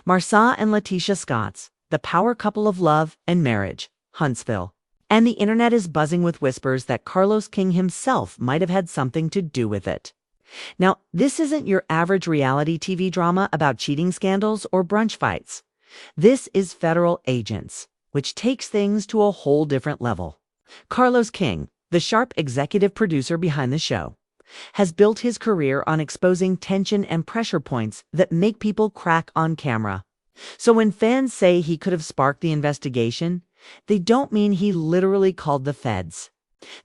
Marsau and Letitia Scotts, the power couple of love and marriage, Huntsville. And the internet is buzzing with whispers that Carlos King himself might have had something to do with it. Now, this isn't your average reality TV drama about cheating scandals or brunch fights. This is federal agents, which takes things to a whole different level. Carlos King, the sharp executive producer behind the show, has built his career on exposing tension and pressure points that make people crack on camera. So when fans say he could have sparked the investigation, they don't mean he literally called the feds.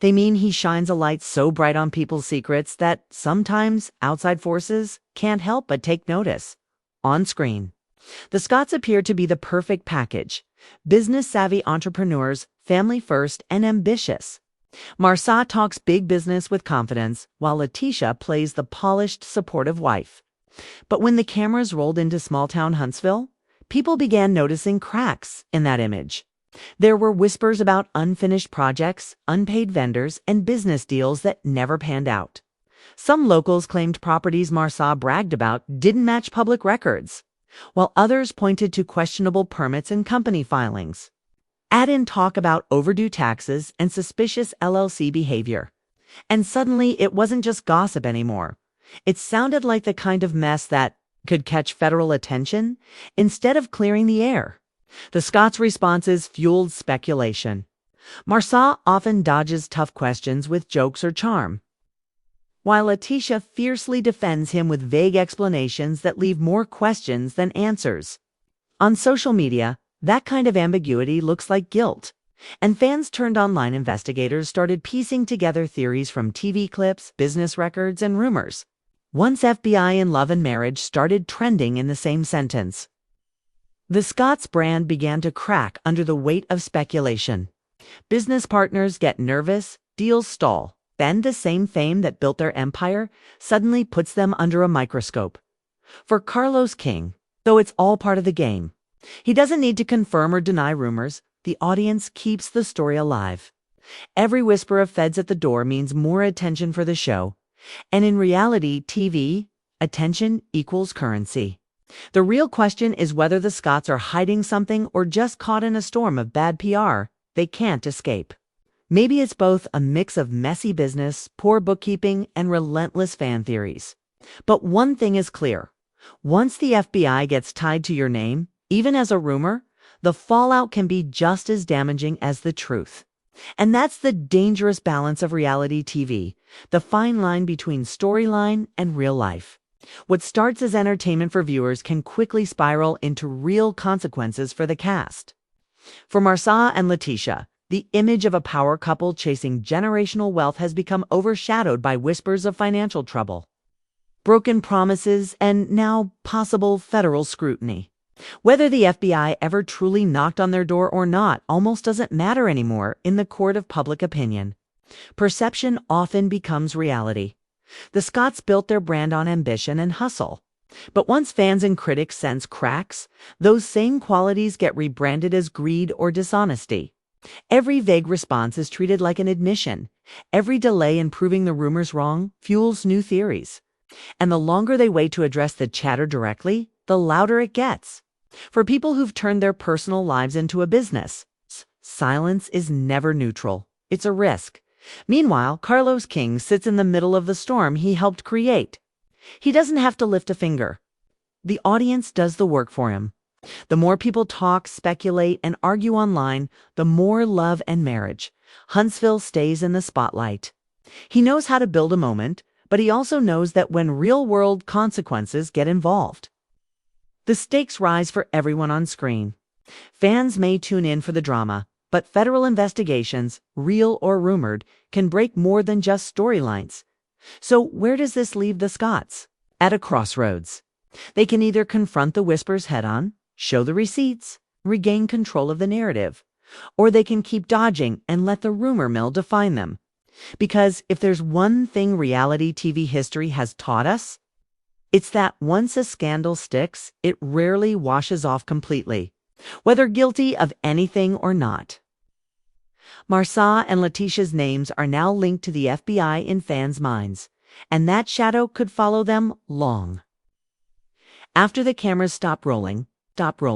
They mean he shines a light so bright on people's secrets that sometimes outside forces can't help but take notice. On screen, the Scotts appear to be the perfect package: business-savvy entrepreneurs, family-first, and ambitious. Marsau talks big business with confidence, while Letitia plays the polished, supportive wife. But when the cameras rolled into small-town Huntsville, people began noticing cracks in that image. There were whispers about unfinished projects, unpaid vendors, and business deals that never panned out. Some locals claimed properties Marsau bragged about didn't match public records, while others pointed to questionable permits and company filings. Add in talk about overdue taxes and suspicious LLC behavior, and suddenly it wasn't just gossip anymore. It sounded like the kind of mess that could catch federal attention instead of clearing the air. The Scotts' responses fueled speculation. Marsau often dodges tough questions with jokes or charm, while Letitia fiercely defends him with vague explanations that leave more questions than answers. On social media, that kind of ambiguity looks like guilt, and fans turned online investigators started piecing together theories from TV clips, business records, and rumors. Once FBI and love and marriage started trending in the same sentence, the Scotts brand began to crack under the weight of speculation. Business partners get nervous, deals stall, then the same fame that built their empire suddenly puts them under a microscope. For Carlos King, though it's all part of the game, he doesn't need to confirm or deny rumors. The audience keeps the story alive. Every whisper of feds at the door means more attention for the show. And in reality TV, attention equals currency. The real question is whether the Scotts are hiding something or just caught in a storm of bad PR they can't escape. Maybe it's both a mix of messy business, poor bookkeeping, and relentless fan theories. But one thing is clear. Once the FBI gets tied to your name, even as a rumor, the fallout can be just as damaging as the truth. And that's the dangerous balance of reality TV, the fine line between storyline and real life. What starts as entertainment for viewers can quickly spiral into real consequences for the cast. For Marsau and Letitia, the image of a power couple chasing generational wealth has become overshadowed by whispers of financial trouble, broken promises, and now possible federal scrutiny. Whether the FBI ever truly knocked on their door or not almost doesn't matter anymore in the court of public opinion. Perception often becomes reality. The Scotts built their brand on ambition and hustle. But once fans and critics sense cracks, those same qualities get rebranded as greed or dishonesty. Every vague response is treated like an admission. Every delay in proving the rumors wrong fuels new theories. And the longer they wait to address the chatter directly, the louder it gets. For people who've turned their personal lives into a business, silence is never neutral. It's a risk. Meanwhile, Carlos King sits in the middle of the storm he helped create. He doesn't have to lift a finger. The audience does the work for him. The more people talk, speculate, and argue online, the more love and marriage. Huntsville stays in the spotlight. He knows how to build a moment, but he also knows that when real-world consequences get involved, the stakes rise for everyone on screen. Fans may tune in for the drama, but federal investigations, real or rumored, can break more than just storylines. So where does this leave the Scotts? At a crossroads. They can either confront the whispers head-on, show the receipts, regain control of the narrative, or they can keep dodging and let the rumor mill define them. Because if there's one thing reality TV history has taught us, it's that once a scandal sticks, it rarely washes off completely, whether guilty of anything or not. Marsau and Letitia's names are now linked to the FBI in fans' minds, and that shadow could follow them long. After the cameras stop rolling, Stop rolling.